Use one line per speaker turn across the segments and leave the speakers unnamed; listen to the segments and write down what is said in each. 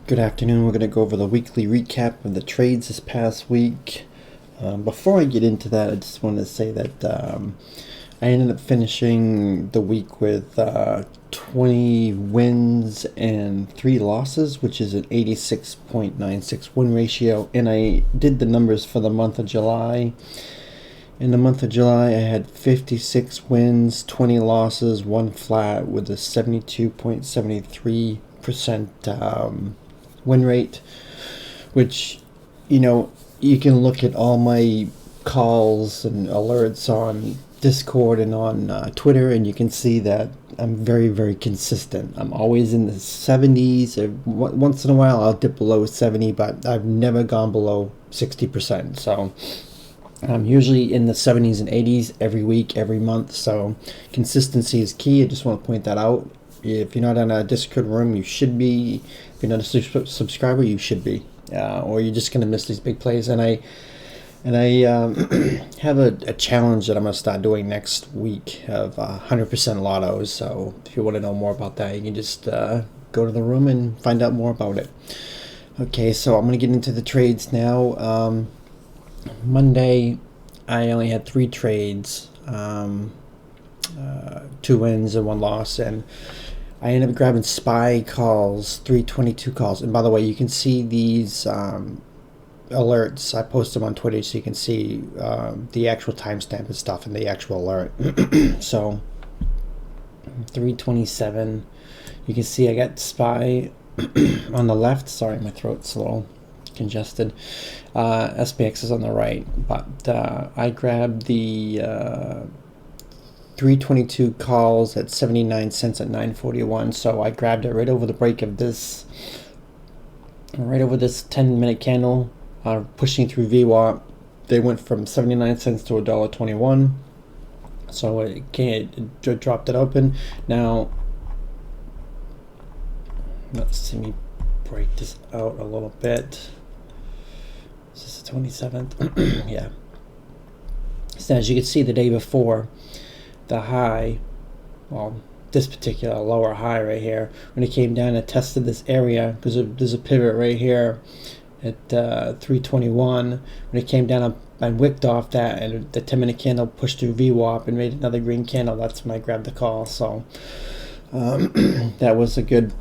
Good afternoon. We're going to go over the weekly recap of the trades this past week. Before I get into that, I just want to say that I ended up finishing the week with 20 wins and 3 losses, which is an 86.96 win ratio. And I did the numbers for the month of July. In the month of July, I had 56 wins, 20 losses, 1 flat with a 72.73% win rate, which, you can look at all my calls and alerts on Discord and on Twitter, and you can see that I'm very, very consistent. I'm always in the 70s. Once in a while, I'll dip below 70, but I've never gone below 60%. So I'm usually in the 70s and 80s every week, every month. So consistency is key. I just want to point that out. If you're not in a Discord room, you should be. If you're not a subscriber, you should be. Or you're just going to miss these big plays. And I have a challenge that I'm going to start doing next week of 100% lottos. So if you want to know more about that, you can just go to the room and find out more about it. Okay, so I'm going to get into the trades now. Monday, I only had 3 trades, 2 wins and 1 loss, and I ended up grabbing SPY calls, 322 calls. And by the way, you can see these alerts. I post them on Twitter so you can see the actual timestamp and stuff and the actual alert. So 327, you can see I got SPY on the left. Sorry, my throat's a little congested. SPX is on the right, but I grabbed the 322 calls at 79 cents at 9:41. So I grabbed it right over the break of this, right over this 10-minute candle, pushing through VWAP. They went from 79 cents to $1.21. So it dropped it open. Now, let me break this out a little bit. Is this the 27th? Yeah. So as you can see, the day before, the high, well, this particular lower high right here, when it came down, it tested this area because there's a pivot right here at 321. When it came down, I wicked off that, and the 10-minute candle pushed through VWAP and made another green candle. That's when I grabbed the call. So that was a good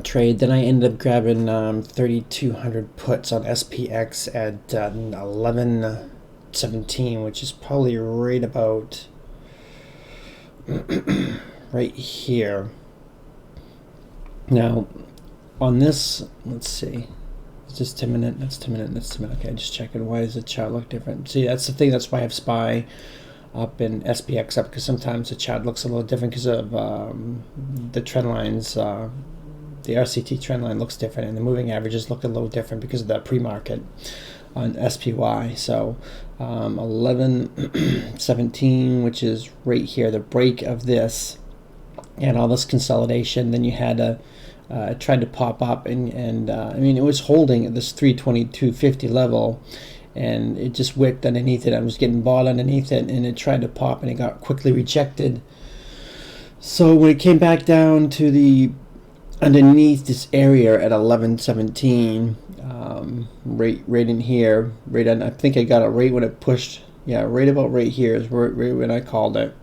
trade. Then I ended up grabbing 3,200 puts on SPX at 11.17, which is probably right about right here. Now on this, let's see, is this 10 minute? That's 10 minute. That's 10 minute. Okay, just checking. Why does the chart look different? See, that's the thing. That's why I have SPY up and SPX up, because sometimes the chart looks a little different because of the trend lines. The RCT trend line looks different, and the moving averages look a little different because of that pre-market on SPY. So 11.17, which is right here, the break of this and all this consolidation. Then you had tried to pop up, and I mean, it was holding at this 322.50 level, and it just wicked underneath it. I was getting bought underneath it, and it tried to pop, and it got quickly rejected. So when it came back down to the underneath this area at 11.17, right in here, right on, I think I got it right when it pushed. Yeah, right about right here is right when I called it.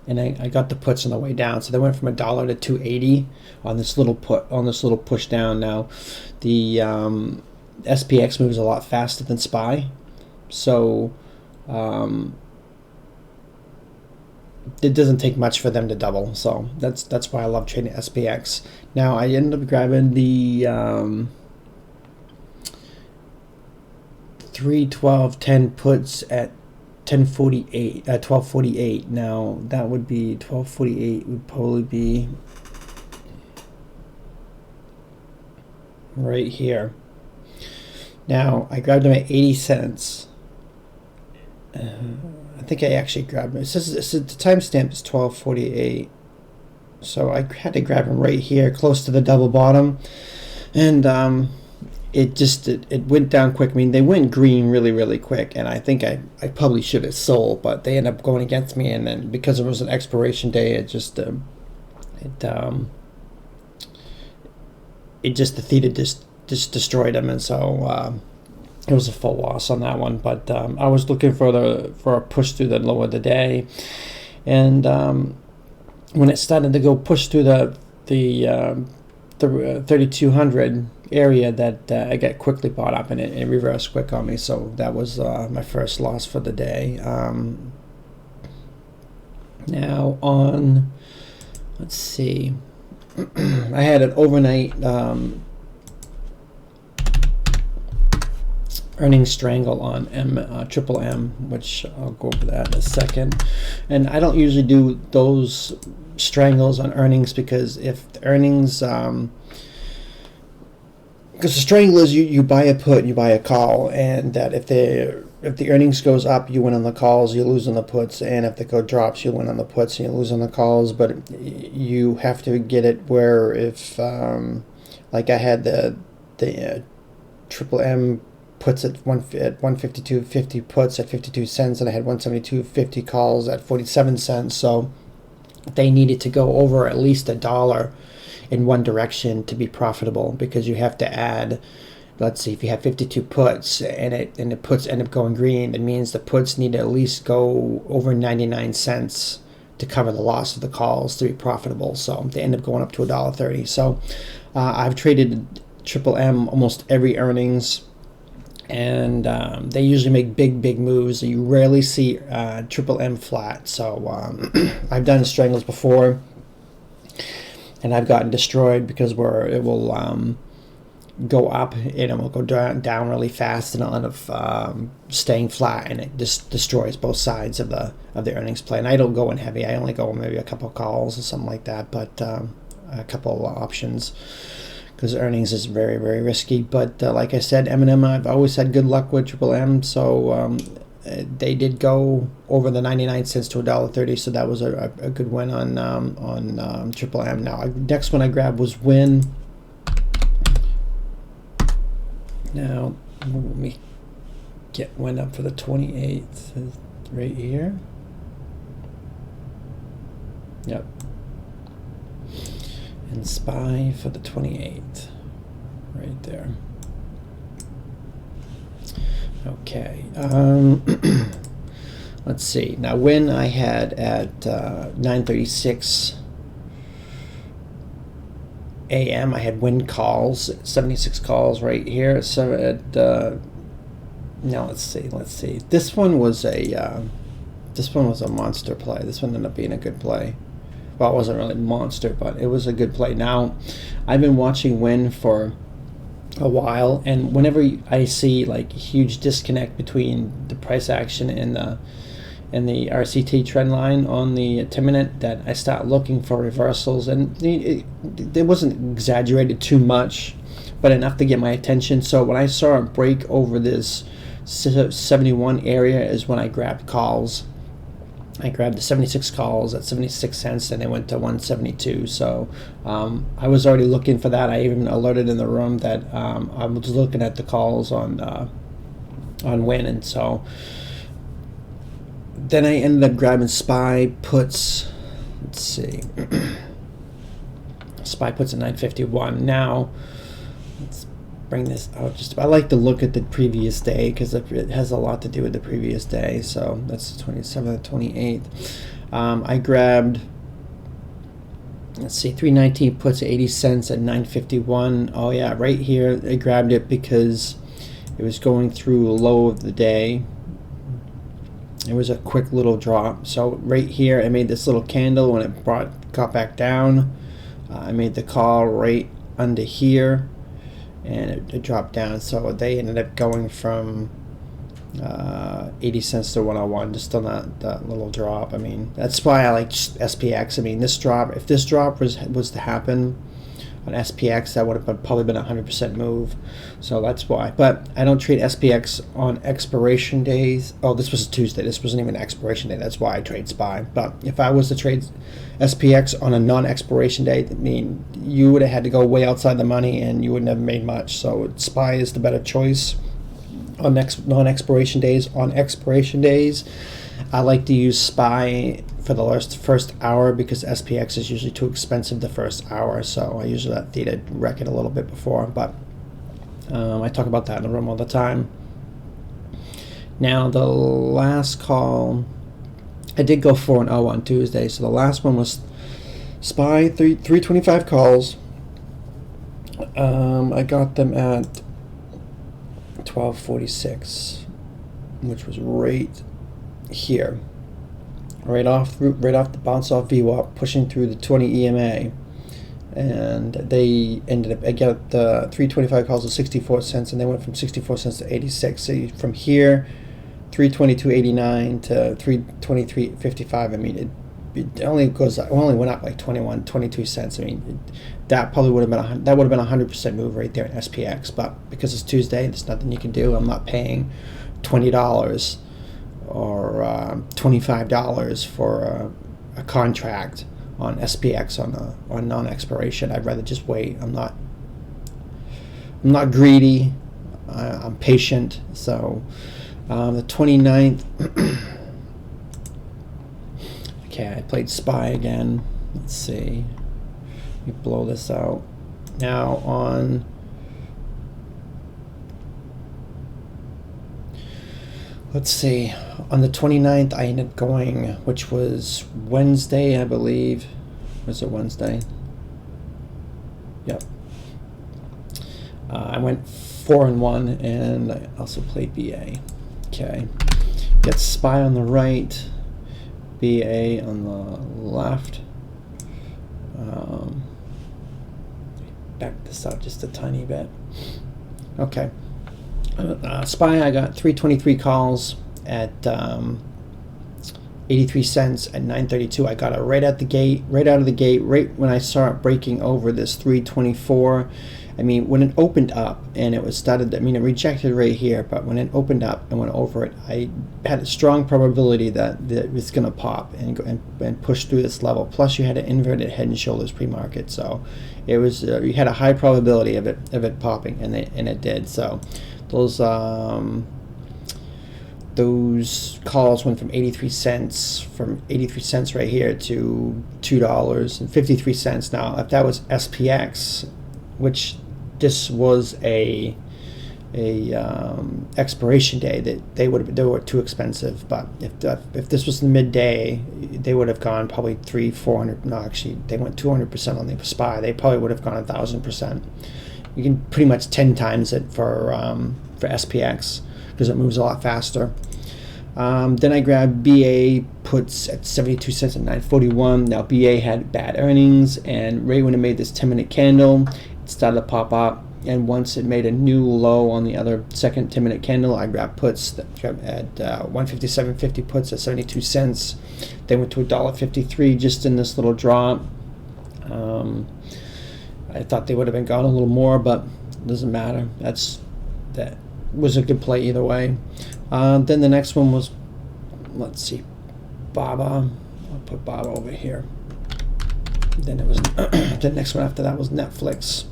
And I got the puts on the way down, so they went from $1 to $2.80 on this little push down. Now the SPX moves a lot faster than SPY, so it doesn't take much for them to double. So that's why I love trading SPX. Now I ended up grabbing the 3/12/10 puts at 12:48. Now that would be 12:48 would probably be right here. Now I grabbed them at 80 cents. I think I actually grabbed them. It says the timestamp is 12:48, so I had to grab them right here, close to the double bottom, and it went down quick. I mean, they went green really quick, and I think I probably should have sold, but they ended up going against me, and then because it was an expiration day, it just the theta just destroyed them, and so it was a full loss on that one. But I was looking for a push through the low of the day, and when it started to go push through the 3200 area, that I got quickly bought up, and it reversed quick on me. So that was my first loss for the day. Now on, let's see, I had an overnight earnings strangle on Triple M, which I'll go over that in a second. And I don't usually do those strangles on earnings, because if the earnings, because the strangle is you buy a put and you buy a call, and that if the earnings goes up, you win on the calls, you lose on the puts, and if the code drops, you win on the puts and you lose on the calls. But you have to get it where if like I had the Triple M puts at 152.50, puts at 52 cents, and I had 172.50 calls at 47 cents. So they needed to go over at least $1 in one direction to be profitable, because you have to add, let's see, if you have 52 puts and the puts end up going green, it means the puts need to at least go over 99 cents to cover the loss of the calls to be profitable. So they end up going up to $1.30. So I've traded Triple M almost every earnings, and they usually make big moves. You rarely see Triple M flat. So I've done strangles before, and I've gotten destroyed because it will go up and it will go down really fast, and it'll end up staying flat, and it just destroys both sides of the earnings play. And I don't go in heavy. I only go maybe a couple of calls or something like that, but a couple of options, because earnings is very risky. But like I said, M&M, I've always had good luck with Triple M. So they did go over the 99 cents to $1.30, so that was a good win on Triple M. Now, next one I grabbed was WYNN. Now, let me get WYNN up for the 28th right here. Yep. And SPY for the 28th right there. Okay. Let's see. Now, WYNN I had at 9:36 a.m. I had WYNN calls, 76 calls right here. So now let's see. This one was a monster play. This one ended up being a good play. Well, it wasn't really a monster, but it was a good play. Now, I've been watching WYNN for a while, and whenever I see like a huge disconnect between the price action and the RCT trend line on the 10-minute, that I start looking for reversals, and it wasn't exaggerated too much, but enough to get my attention. So when I saw a break over this 71 area is when I grabbed calls. I grabbed the 76 calls at 76 cents, and they went to 172. So I was already looking for that. I even alerted in the room that I was looking at the calls on WYNN, and so then I ended up grabbing SPY puts. Let's see, SPY puts at 951. Now let's bring this out. I like to look at the previous day, because it has a lot to do with the previous day. So that's the 27th, 28th. I grabbed, let's see, 319 puts 80 cents at 951. Oh yeah, right here I grabbed it because it was going through a low of the day. It was a quick little drop. So right here I made this little candle. When it got back down, I made the call right under here, and it dropped down. So they ended up going from 80 cents to 101 just on that little drop. I mean, that's why I like SPX. I mean, this drop, if this drop was to happen On SPX, that would have probably been a 100% move. So that's why. But I don't trade SPX on expiration days. Oh, this was a Tuesday. This wasn't even an expiration day. That's why I trade SPY. But if I was to trade SPX on a non-expiration day, I mean, you would have had to go way outside the money and you wouldn't have made much. So SPY is the better choice on non-expiration days. On expiration days, I like to use SPY for the first hour because SPX is usually too expensive the first hour. So I usually let theta wreck it a little bit before. But I talk about that in the room all the time. Now the last call, I did go 4-0 on Tuesday. So the last one was SPY 325 calls. I got them at 1246, which was right here, right off the bounce off VWAP, pushing through the 20 EMA, and they ended up, I got the 325 calls of 64 cents, and they went from 64 cents to 86. So from here, 322.89 to 323.55. I mean, it only went up like 22 cents. I mean, that probably would have been a 100% move right there in SPX. But because it's Tuesday, there's nothing you can do. I'm not paying $20 or $25 for a contract on SPX on non-expiration. I'd rather just wait. I'm not greedy. I'm patient. So the 29th. Okay, I played SPY again. Let's see. Let me blow this out. Now on let's see, on the 29th, I ended up going, which was Wednesday, I believe. Was it Wednesday? Yep. I went 4-1, and I also played BA. Okay. Got SPY on the right, BA on the left. Back this up just a tiny bit. Okay. SPY, I got 323 calls at 83 cents at 9:32. I got it right out of the gate, right when I saw it breaking over this 324. I mean, when it opened up and it rejected right here, but when it opened up and went over it, I had a strong probability that it's going to pop and push through this level. Plus, you had an inverted head and shoulders pre-market, so it was you had a high probability of it popping, and it did. So those calls went from 83 cents right here to $2.53. Now, if that was SPX, which this was a expiration day, that they were too expensive. But if this was the midday, they would have gone probably 300-400. No, actually, they went 200% on the SPY. They probably would have gone 1,000%. You can pretty much 10 times it for SPX because it moves a lot faster. Then I grabbed BA puts at 72 cents at 9:41. Now BA had bad earnings, and right when it made this 10-minute candle, it started to pop up. And once it made a new low on the other second 10-minute candle, I grabbed puts at 157.50 puts at 72 cents. They went to $1.53 just in this little drop. I thought they would have been gone a little more, but it doesn't matter. That was a good play either way. Then the next one was, let's see, BABA. I'll put BABA over here. Then it was the next one after that was Netflix.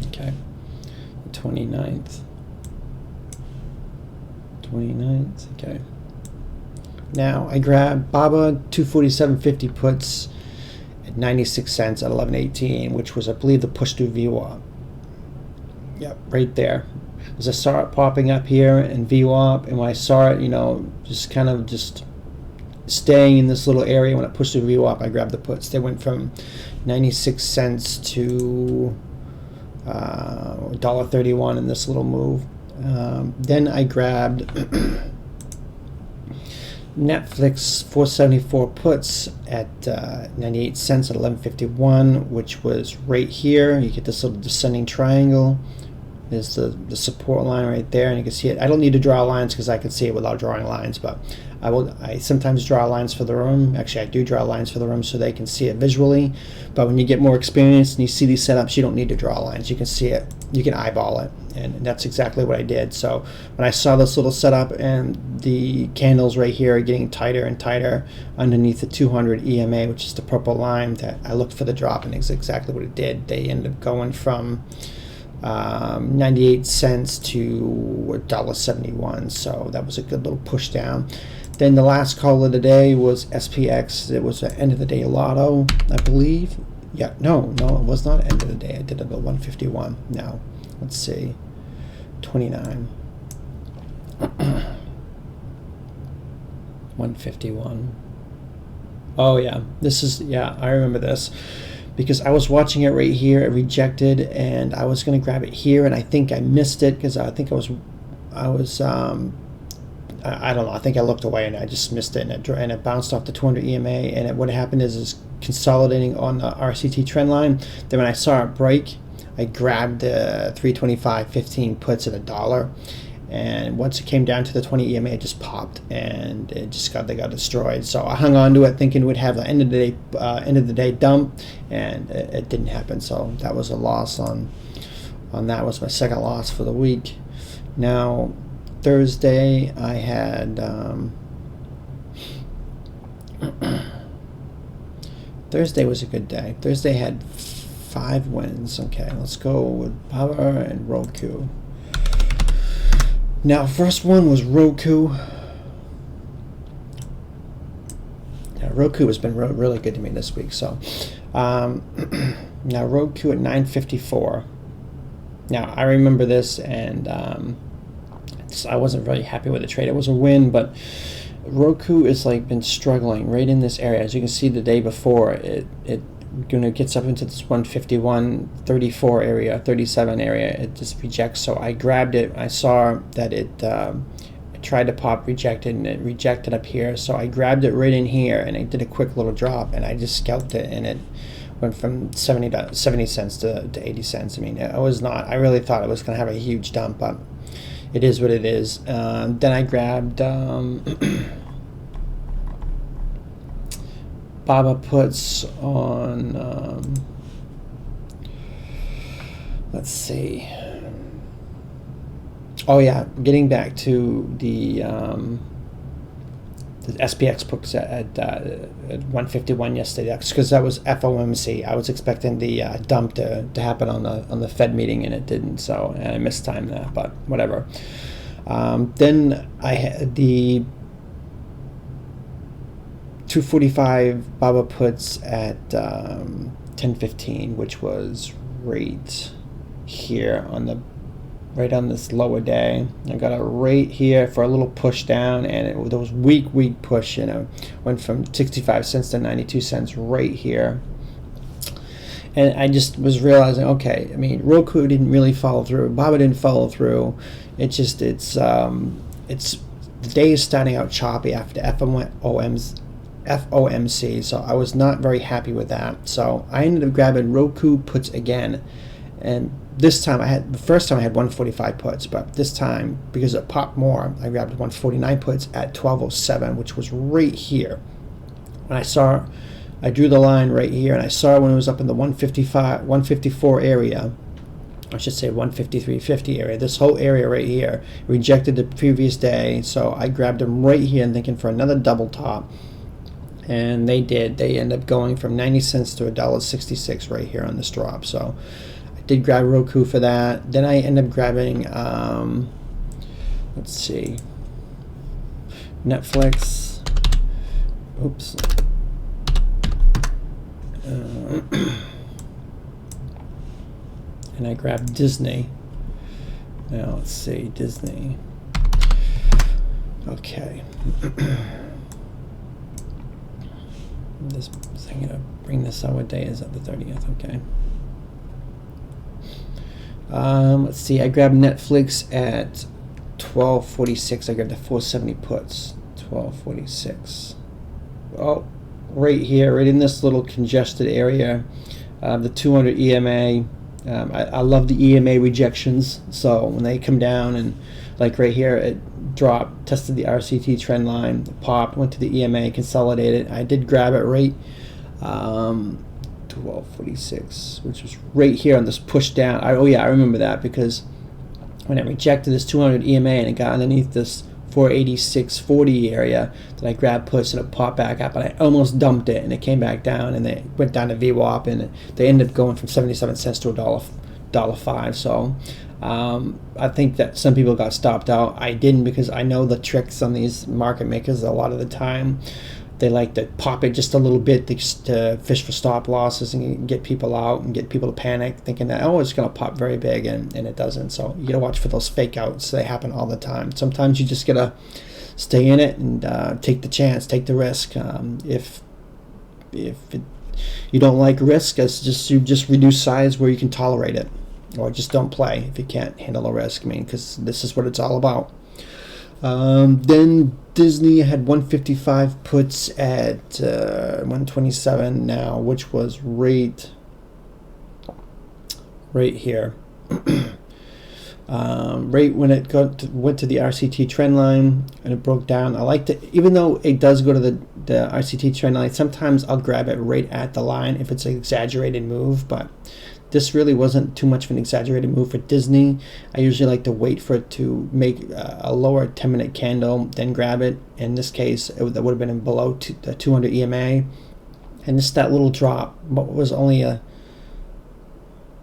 Okay, the 29th. Okay. Now I grabbed BABA 247.50 puts at 96 cents at 11:18, which was, I believe, the push through VWAP. Yep, right there. As I saw it popping up here in VWAP, and when I saw it, just staying in this little area, when it pushed through VWAP, I grabbed the puts. They went from 96 cents to $1.31 in this little move. Then I grabbed Netflix 474 puts at 98 cents at 11:51, which was right here. You get this little descending triangle There's the support line right there, and you can see it. I don't need to draw lines because I can see it without drawing lines, but I sometimes draw lines for the room. Actually, I do draw lines for the room so they can see it visually. But when you get more experience and you see these setups, you don't need to draw lines. You can see it. You can eyeball it, and that's exactly what I did. So when I saw this little setup and the candles right here are getting tighter and tighter underneath the 200 EMA, which is the purple line, that I looked for the drop, and it's exactly what it did. They ended up going from 98 cents to $1.71, so that was a good little push down. Then the last call of the day was SPX. It was an end of the day lotto, I believe. Yeah, no, it was not end of the day. I did it at 151. Now, let's see, 29. 151. Oh yeah, this is, yeah, I remember this because I was watching it right here. It rejected, and I was going to grab it here, and I think I missed it because I think I don't know. I think I looked away and I just missed it, and it bounced off the 200 EMA. And what happened is consolidating on the RCT trend line. Then when I saw it break, I grabbed the 325.15 puts at $1, and once it came down to the 20 EMA, it just popped, and they got destroyed. So I hung on to it, thinking we'd have the end of the day dump, and it didn't happen. So that was a loss on that. Was my second loss for the week. Now, Thursday I had Thursday was a good day. Thursday had 5 wins. Okay, let's go with Power and ROKU. Now, first one was ROKU. Yeah, ROKU has been really good to me this week. So now ROKU at 954. Now I remember this, and I wasn't really happy with the trade. It was a win, but ROKU is been struggling right in this area. As you can see, the day before it gets up into this 151, 34 area, 37 area. It just rejects. So I grabbed it. I saw that it tried to pop, rejected, and it rejected up here. So I grabbed it right in here, and it did a quick little drop, and I just scalped it, and it went from 70 cents to 80 cents. I mean, I really thought it was going to have a huge dump, but it is what it is. Then I grabbed Baba puts on, let's see. Oh yeah, getting back to the SPX puts at 151 yesterday, because that was FOMC. I was expecting the dump to happen on the Fed meeting, and it didn't. So and I mistimed that, but whatever. Then I had the 245 Baba puts at 1015, which was right here right on this lower day. I got a right here for a little push down, and there was weak push, went from 65 cents to 92 cents right here. And I just was realizing, okay, I mean, ROKU didn't really follow through. Baba didn't follow through. The day is starting out choppy after FOMC, so I was not very happy with that. So I ended up grabbing ROKU puts again, and this time the first time I had 145 puts, but this time, because it popped more, I grabbed 149 puts at 1207, which was right here. When I drew the line right here, and I saw when it was up in the 154 area, I should say 153.50 area. This whole area right here rejected the previous day, so I grabbed them right here and thinking for another double top. And they did. They end up going from 90 cents to $1.66 right here on this drop. So I did grab ROKU for that. Then I end up grabbing, let's see, Netflix. Oops. And I grabbed Disney. Now let's see, Disney. Okay. I'm going to bring this out. What day is it? The 30th. Okay. Let's see. I grabbed Netflix at 1246. I grabbed the 470 puts. 1246. Oh, right here, right in this little congested area. The 200 EMA. I love the EMA rejections. So when they come down and like right here, it dropped, tested the RCT trend line, popped, went to the EMA, consolidated. I did grab it right 1246, which was right here on this push down. Oh yeah, I remember that because when I rejected this 200 EMA and it got underneath this 486.40 area, that I grabbed push and it popped back up, and I almost dumped it, and it came back down, and they went down to VWAP, and they ended up going from 77 cents to $1.05. So I think that some people got stopped out. I didn't, because I know the tricks on these market makers. A lot of the time they like to pop it just a little bit to fish for stop losses and get people out and get people to panic, thinking that, oh, it's going to pop very big, and it doesn't. So you got to watch for those fake outs. They happen all the time. Sometimes you just got to stay in it and take the chance, take the risk. If you don't like risk, you just reduce size where you can tolerate it, or just don't play if you can't handle the risk. I mean, because this is what it's all about. Then Disney had 155 puts at 127 now, which was right here. Right when it went to the RCT trend line and it broke down. I like to, even though it does go to the RCT trend line, sometimes I'll grab it right at the line if it's an exaggerated move, but this really wasn't too much of an exaggerated move for Disney. I usually like to wait for it to make a lower 10-minute candle, then grab it. In this case, that would have been below the 200 EMA. And that little drop was only a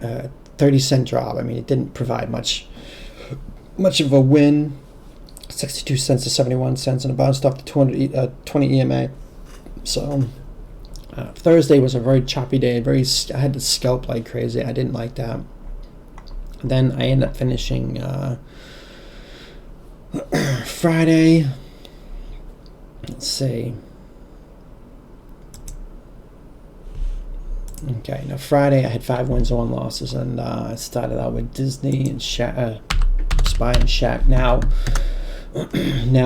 30-cent drop. I mean, it didn't provide much of a win. 62 cents to 71 cents, and it bounced off the 20 EMA. So Thursday was a very choppy day. I had to scalp like crazy. I didn't like that. Then I ended up finishing Friday. Let's see. Okay, now Friday I had 5 wins and 1 losses, and I started out with Disney and SPY and Shaq. Now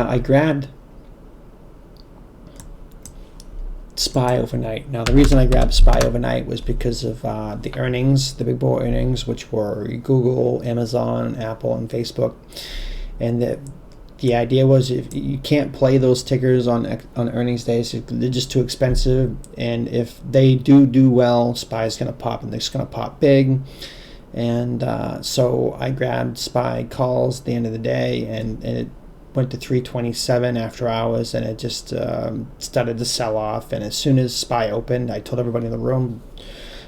I grabbed SPY overnight. Now the reason I grabbed SPY overnight was because of the earnings, the big boy earnings, which were Google, Amazon, Apple, and Facebook. And the idea was, if you can't play those tickers on earnings days, they're just too expensive. And if they do well, SPY is going to pop, and they're just going to pop big. And so I grabbed SPY calls at the end of the day, and it went to 327 after hours, and it just started to sell off. And as soon as SPY opened, I told everybody in the room,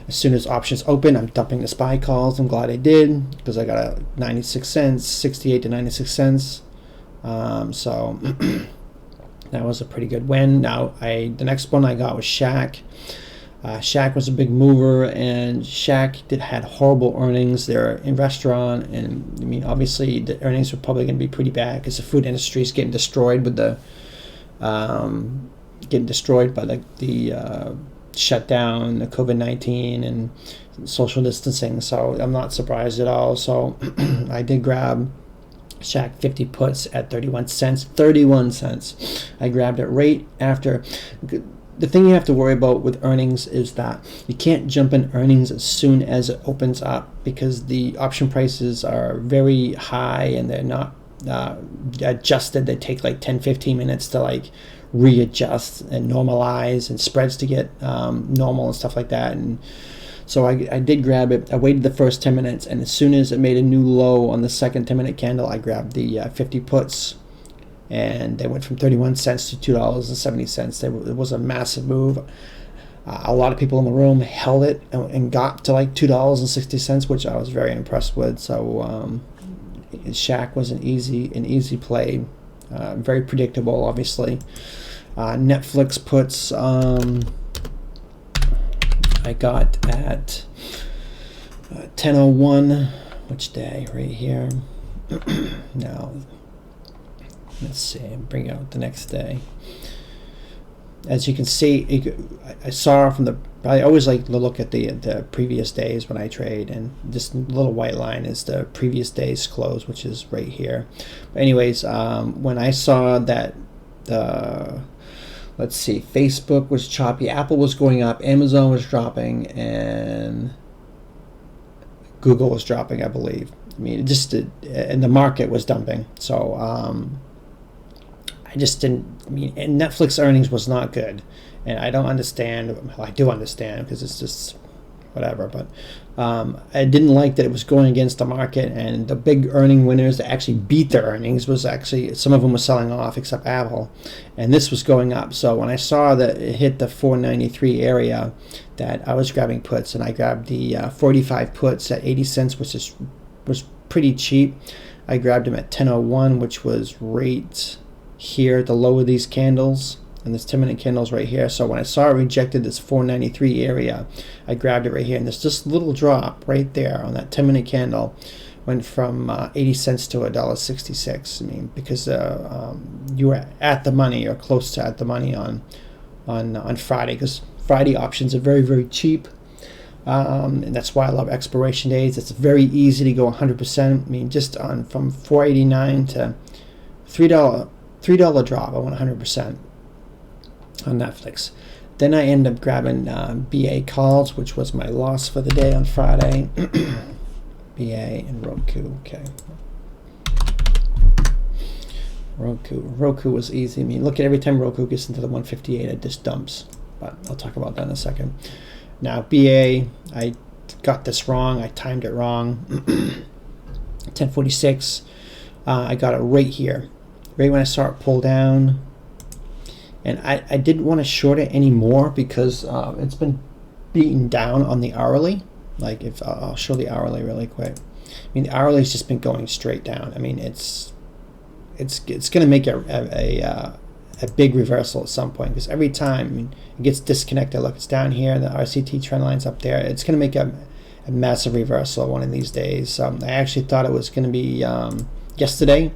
as soon as options open, I'm dumping the SPY calls. I'm glad I did, because I got a 96 cents, 68 to 96 cents. So that was a pretty good win. Now the next one I got was Shaq. Shaq was a big mover, and Shaq had horrible earnings. They're in restaurant, and I mean, obviously the earnings were probably going to be pretty bad because the food industry is getting destroyed with the shutdown, the COVID-19, and social distancing. So I'm not surprised at all. So I did grab Shaq 50 puts at 31 cents. 31 cents. I grabbed it right after. The thing you have to worry about with earnings is that you can't jump in earnings as soon as it opens up, because the option prices are very high and they're not adjusted. They take like 10-15 minutes to like readjust and normalize, and spreads to get normal and stuff like that. And so I did grab it. I waited the first 10 minutes, and as soon as it made a new low on the second 10-minute candle, I grabbed the 50 puts. And they went from 31 cents to $2.70. It was a massive move. A lot of people in the room held it and got to like $2.60, which I was very impressed with. So Shaq was an easy play, very predictable, obviously. Netflix puts I got at 10:01. Which day? Right here. Now, let's see, bring out the next day. As you can see, I saw from I always like to look at the previous days when I trade, and this little white line is the previous day's close, which is right here. But anyways, when I saw that let's see, Facebook was choppy, Apple was going up, Amazon was dropping, and Google was dropping, I believe. I mean, it just did, and the market was dumping. So I just didn't. I mean, and Netflix earnings was not good, and I don't understand. Well, I do understand because it's just whatever. But I didn't like that it was going against the market, and the big earning winners that actually beat their earnings was actually, some of them were selling off, except Apple, and this was going up. So when I saw that it hit the 493 area, that I was grabbing puts, and I grabbed the 45 puts at 80 cents, which was pretty cheap. I grabbed them at 10:01, which was right here, the low of these candles, and this 10-minute candles right here. So when I saw it rejected this 493 area, I grabbed it right here, and there's just a little drop right there on that 10-minute candle, went from 80 cents to $1.66. I mean, because you were at the money or close to at the money on Friday, because Friday options are very, very cheap. And that's why I love expiration days. It's very easy to go 100%. I mean, just on from $4.89 to $3 drop, I went 100% on Netflix. Then I ended up grabbing BA calls, which was my loss for the day on Friday. BA and Roku. Okay. Roku was easy. I mean, look at every time Roku gets into the 158, it just dumps. But I'll talk about that in a second. Now, BA, I got this wrong. I timed it wrong. 1046. I got it right here, right when I saw it pull down. And I didn't want to short it anymore because it's been beaten down on the hourly. Like, if I'll show the hourly really quick. I mean, the hourly's just been going straight down. I mean, it's going to make a big reversal at some point, because every time, I mean, it gets disconnected. Look, it's down here, the RCT trend line's up there. It's going to make a massive reversal one of these days. I actually thought it was going to be yesterday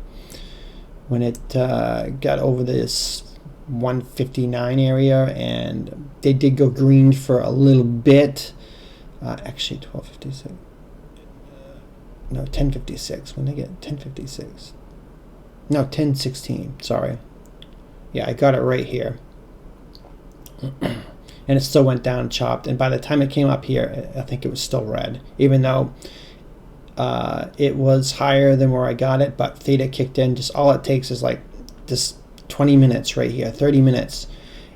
when it got over this 159 area, and they did go green for a little bit. Actually, 1256. No, 1056. When they get 1056. No, 1016. Sorry. Yeah, I got it right here. And it still went down, chopped. And by the time it came up here, I think it was still red, even though it was higher than where I got it. But theta kicked in. Just all it takes is like this 20 minutes right here, 30 minutes.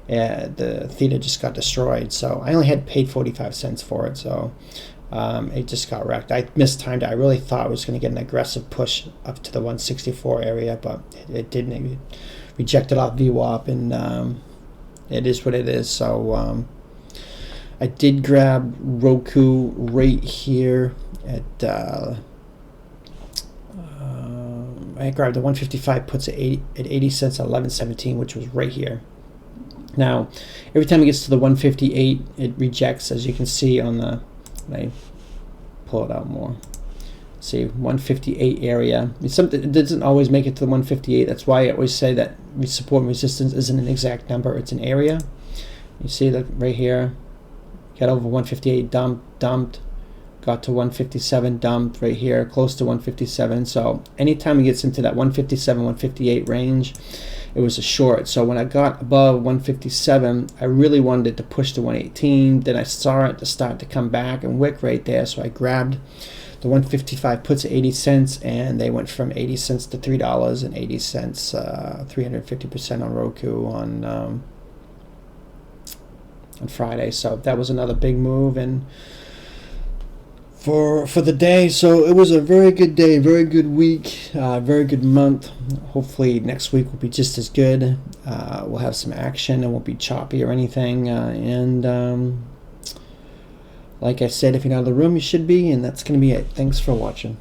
The theta just got destroyed. So I only had paid 45 cents for it. So it just got wrecked. I mistimed it. I really thought I was going to get an aggressive push up to the 164 area, but it didn't. It rejected off VWAP, and it is what it is. So I did grab Roku right here at I grabbed the 155 puts at 80 cents at 11.17, which was right here. Now, every time it gets to the 158, it rejects, as you can see on the. Let me pull it out more. See, 158 area. It doesn't always make it to the 158. That's why I always say that support and resistance isn't an exact number. It's an area. You see that right here. Got over 158, dumped. Got to 157, dumped right here, close to 157. So anytime it gets into that 157, 158 range, it was a short. So when I got above 157, I really wanted it to push to 118. Then I saw it to start to come back and wick right there. So I grabbed the 155 puts at 80 cents, and they went from 80 cents to $3.80, 350% on Roku on Friday. So that was another big move, and for the day. So it was a very good day, very good week, very good month. Hopefully next week will be just as good. We'll have some action and won't be choppy or anything. And like I said, if you're not in the room, you should be. And that's going to be it. Thanks for watching.